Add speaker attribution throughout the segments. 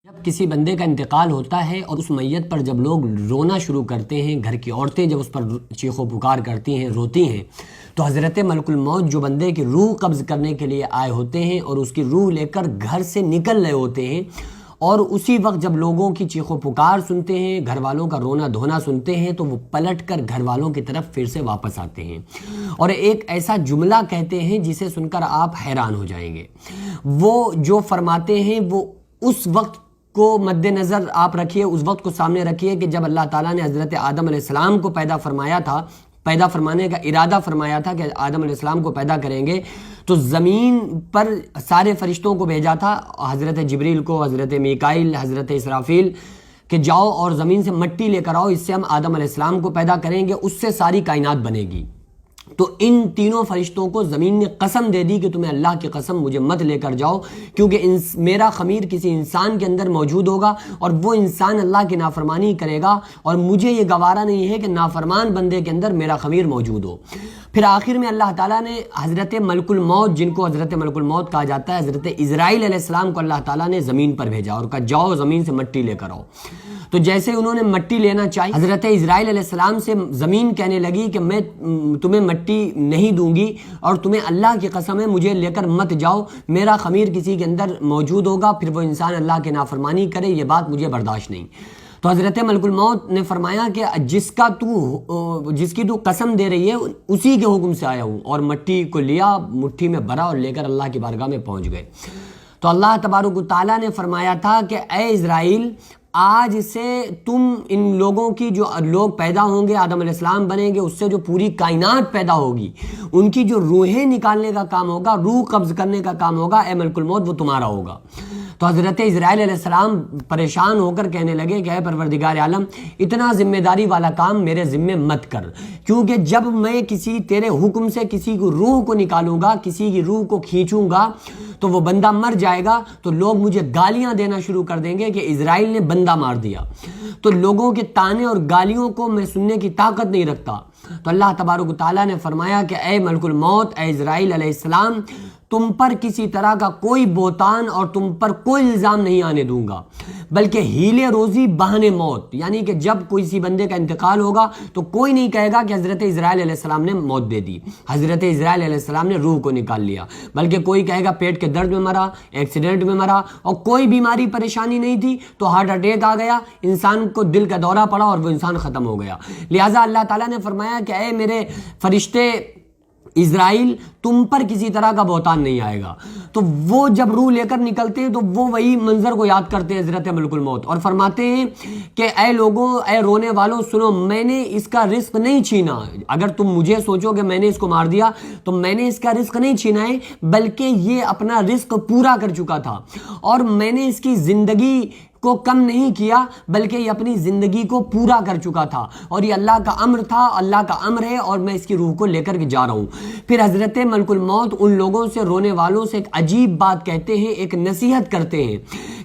Speaker 1: جب کسی بندے کا انتقال ہوتا ہے اور اس میت پر جب لوگ رونا شروع کرتے ہیں، گھر کی عورتیں جب اس پر چیخ و پکار کرتی ہیں، روتی ہیں، تو حضرت ملک الموت جو بندے کی روح قبض کرنے کے لیے آئے ہوتے ہیں اور اس کی روح لے کر گھر سے نکل رہے ہوتے ہیں، اور اسی وقت جب لوگوں کی چیخ و پکار سنتے ہیں، گھر والوں کا رونا دھونا سنتے ہیں، تو وہ پلٹ کر گھر والوں کی طرف پھر سے واپس آتے ہیں اور ایک ایسا جملہ کہتے ہیں جسے سن کر آپ حیران ہو جائیں گے۔ وہ جو فرماتے ہیں وہ اس وقت کو مد نظر آپ رکھیے، اس وقت کو سامنے رکھیے کہ جب اللہ تعالیٰ نے حضرت آدم علیہ السلام کو پیدا فرمایا تھا، پیدا فرمانے کا ارادہ فرمایا تھا کہ آدم علیہ السلام کو پیدا کریں گے، تو زمین پر سارے فرشتوں کو بھیجا تھا، حضرت جبریل کو، حضرت میکائیل، حضرت اسرافیل، کہ جاؤ اور زمین سے مٹی لے کر آؤ، اس سے ہم آدم علیہ السلام کو پیدا کریں گے، اس سے ساری کائنات بنے گی۔ تو ان تینوں فرشتوں کو زمین نے قسم دے دی کہ تمہیں اللہ کی قسم مجھے مت لے کر جاؤ، کیونکہ میرا خمیر کسی انسان کے اندر موجود ہوگا اور وہ انسان اللہ کی نافرمانی کرے گا، اور مجھے یہ گوارا نہیں ہے کہ نافرمان بندے کے اندر میرا خمیر موجود ہو۔ پھر آخر میں اللہ تعالیٰ نے حضرت ملک الموت، جن کو حضرت ملک الموت کہا جاتا ہے، حضرت اسرائیل علیہ السلام کو اللہ تعالیٰ نے زمین پر بھیجا اور کہا جاؤ زمین سے مٹی لے کر آؤ۔ تو جیسے انہوں نے مٹی لینا چاہی، حضرت اسرائیل علیہ السلام سے زمین کہنے لگی کہ میں تمہیں مٹی نہیں دوں گی، اور تمہیں اللہ کی قسم ہے مجھے لے کر مت جاؤ، میرا خمیر کسی کے اندر موجود ہوگا، پھر وہ انسان اللہ کی نافرمانی کرے، یہ بات مجھے برداشت نہیں۔ تو حضرت ملک الموت نے فرمایا کہ جس کی تو قسم دے رہی ہے اسی کے حکم سے آیا ہوں، اور مٹی کو لیا، مٹھی میں بھرا اور لے کر اللہ کی بارگاہ میں پہنچ گئے۔ تو اللہ تبارک و تعالیٰ نے فرمایا تھا کہ اے اسرائیل، آج سے تم ان لوگوں کی جو لوگ پیدا ہوں گے، آدم علیہ السلام بنیں گے، اس سے جو پوری کائنات پیدا ہوگی، ان کی جو روحیں نکالنے کا کام ہوگا، روح قبض کرنے کا کام ہوگا، اے ملک الموت وہ تمہارا ہوگا۔ تو حضرت اسرائیل علیہ السلام پریشان ہو کر کہنے لگے کہ اے پروردگار عالم، اتنا ذمہ داری والا کام میرے ذمے مت کر، کیونکہ جب میں کسی تیرے حکم سے کسی کو روح کو نکالوں گا، کسی کی روح کو کھینچوں گا، تو وہ بندہ مر جائے گا، تو لوگ مجھے گالیاں دینا شروع کر دیں گے کہ اسرائیل نے بندہ مار دیا۔ تو لوگوں کے تانے اور گالیوں کو میں سننے کی طاقت نہیں رکھتا۔ تو اللہ تبارک و تعالیٰ نے فرمایا کہ اے ملک الموت، اے اسرائیل علیہ السلام، تم پر کسی طرح کا کوئی بہتان اور تم پر کوئی الزام نہیں آنے دوں گا، بلکہ ہیلے روزی بہانے موت، یعنی کہ جب کسی بندے کا انتقال ہوگا تو کوئی نہیں کہے گا کہ حضرت اسرائیل علیہ السلام نے موت دے دی، حضرت اسرائیل علیہ السلام نے روح کو نکال لیا، بلکہ کوئی کہے گا پیٹ کے درد میں مرا، ایکسیڈنٹ میں مرا، اور کوئی بیماری پریشانی نہیں تھی تو ہارٹ اٹیک آ گیا، انسان کو دل کا دورہ پڑا اور وہ انسان ختم ہو گیا۔ لہٰذا اللہ تعالیٰ نے فرمایا کہ اے میرے فرشتے اسرائیل، تم پر کسی طرح کا بہتان نہیں آئے گا۔ تو وہ جب روح لے کر نکلتے ہیں تو وہ وہی منظر کو یاد کرتے ہیں حضرت ملک الموت، اور فرماتے ہیں کہ اے لوگوں، اے رونے والوں، سنو، میں نے اس کا رزق نہیں چھینا۔ اگر تم مجھے سوچو کہ میں نے اس کو مار دیا، تو میں نے اس کا رزق نہیں چھینا ہے، بلکہ یہ اپنا رزق پورا کر چکا تھا، اور میں نے اس کی زندگی کو کم نہیں کیا، بلکہ یہ اپنی زندگی کو پورا کر چکا تھا، اور یہ اللہ کا امر تھا، اللہ کا امر ہے، اور میں اس کی روح کو لے کر کے جا رہا ہوں۔ پھر حضرت ملک الموت ان لوگوں سے، رونے والوں سے، ایک عجیب بات کہتے ہیں، ایک نصیحت کرتے ہیں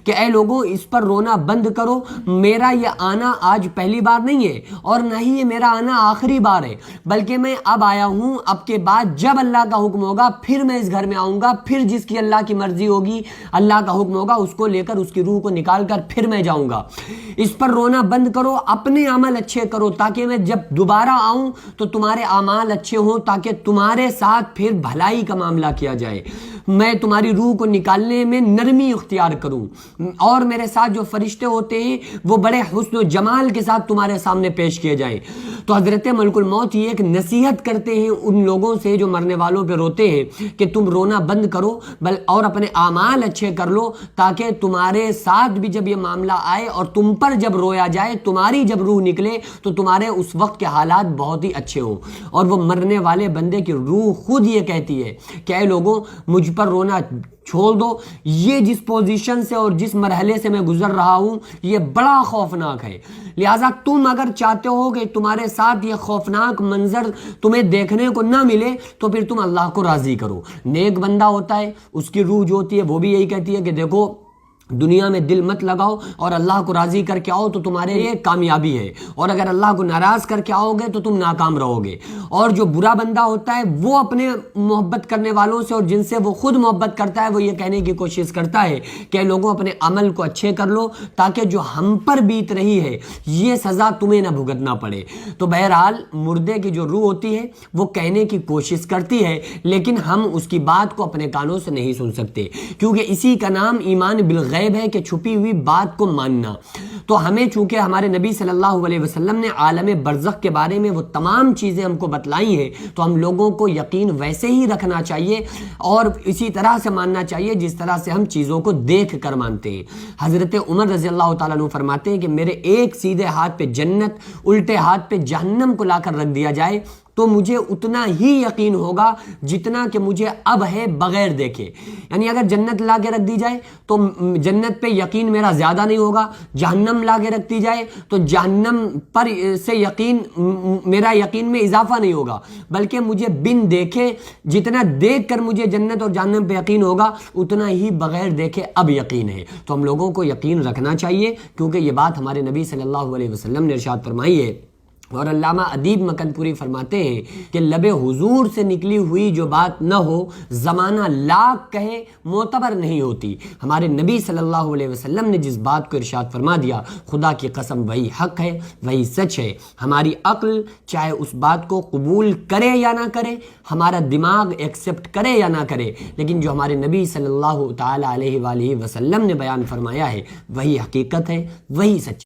Speaker 1: کہ اے لوگوں، اس پر رونا بند کرو، میرا یہ آنا آج پہلی بار نہیں ہے، اور نہ ہی یہ میرا آنا آخری بار ہے، بلکہ میں اب آیا ہوں، اب کے بعد جب اللہ کا حکم ہوگا پھر میں اس گھر میں آؤں گا، پھر جس کی اللہ کی مرضی ہوگی، اللہ کا حکم ہوگا، اس کو لے کر اس کی روح کو نکال کر پھر میں جاؤں گا۔ اس پر رونا بند کرو، اپنے عمل اچھے کرو، تاکہ میں جب دوبارہ آؤں تو تمہارے اعمال اچھے ہوں، تاکہ تمہارے ساتھ پھر بھلائی کا معاملہ کیا جائے، میں تمہاری روح کو نکالنے میں نرمی اختیار کروں، اور میرے ساتھ جو فرشتے ہوتے ہیں وہ بڑے حسن و جمال کے ساتھ تمہارے سامنے پیش کیے جائیں۔ تو حضرت ملک الموت یہ ایک نصیحت کرتے ہیں ان لوگوں سے جو مرنے والوں پہ روتے ہیں کہ تم رونا بند کرو، اور اپنے اعمال اچھے کر لو، تاکہ تمہارے ساتھ بھی جب یہ معاملہ آئے اور تم پر جب رویا جائے، تمہاری جب روح نکلے، تو تمہارے اس وقت کے حالات بہت ہی اچھے ہوں۔ اور وہ مرنے والے بندے کی روح خود یہ کہتی ہے کہ اے لوگوں، مجھ پر رونا چھوڑ دو، یہ جس پوزیشن سے اور جس مرحلے سے میں گزر رہا ہوں یہ بڑا خوفناک ہے، لہٰذا تم اگر چاہتے ہو کہ تمہارے ساتھ یہ خوفناک منظر تمہیں دیکھنے کو نہ ملے، تو پھر تم اللہ کو راضی کرو۔ نیک بندہ ہوتا ہے، اس کی روح جو ہوتی ہے وہ بھی یہی کہتی ہے کہ دیکھو دنیا میں دل مت لگاؤ اور اللہ کو راضی کر کے آؤ تو تمہارے لیے کامیابی ہے، اور اگر اللہ کو ناراض کر کے آؤ گے تو تم ناکام رہو گے۔ اور جو برا بندہ ہوتا ہے وہ اپنے محبت کرنے والوں سے اور جن سے وہ خود محبت کرتا ہے وہ یہ کہنے کی کوشش کرتا ہے کہ لوگوں اپنے عمل کو اچھے کر لو تاکہ جو ہم پر بیت رہی ہے یہ سزا تمہیں نہ بھگتنا پڑے۔ تو بہرحال مردے کی جو روح ہوتی ہے وہ کہنے کی کوشش کرتی ہے لیکن ہم اس کی بات کو اپنے کانوں سے نہیں سن سکتے، کیونکہ اسی کا نام ایمان بالغیب ہے کہ چھپی ہوئی بات کو ماننا۔ تو ہمیں چونکہ ہمارے نبی صلی اللہ علیہ وسلم نے عالم برزخ کے بارے میں وہ تمام چیزیں ہم کو بتلائی ہیں تو ہم لوگوں کو یقین ویسے ہی رکھنا چاہیے اور اسی طرح سے ماننا چاہیے جس طرح سے ہم چیزوں کو دیکھ کر مانتے ہیں۔ حضرت عمر رضی اللہ تعالیٰ عنہ فرماتے ہیں کہ میرے ایک سیدھے ہاتھ پہ جنت، الٹے ہاتھ پہ جہنم کو لا کر رکھ دیا جائے تو مجھے اتنا ہی یقین ہوگا جتنا کہ مجھے اب ہے بغیر دیکھے۔ یعنی اگر جنت لا کے رکھ دی جائے تو جنت پہ یقین میرا زیادہ نہیں ہوگا، جہنم لا کے رکھ دی جائے تو جہنم پر سے یقین میرا یقین میں اضافہ نہیں ہوگا، بلکہ مجھے بن دیکھے جتنا دیکھ کر مجھے جنت اور جہنم پہ یقین ہوگا اتنا ہی بغیر دیکھے اب یقین ہے۔ تو ہم لوگوں کو یقین رکھنا چاہیے کیونکہ یہ بات ہمارے نبی صلی اللہ علیہ وسلم نے ارشاد فرمائی ہے۔ اور علامہ ادیب مکن پوری فرماتے ہیں کہ لب حضور سے نکلی ہوئی جو بات نہ ہو زمانہ لاکھ کہے معتبر نہیں ہوتی۔ ہمارے نبی صلی اللہ علیہ وسلم نے جس بات کو ارشاد فرما دیا خدا کی قسم وہی حق ہے، وہی سچ ہے۔ ہماری عقل چاہے اس بات کو قبول کرے یا نہ کرے، ہمارا دماغ ایکسیپٹ کرے یا نہ کرے، لیکن جو ہمارے نبی صلی اللہ تعالیٰ علیہ وآلہ وسلم نے بیان فرمایا ہے وہی حقیقت ہے، وہی سچ ہے۔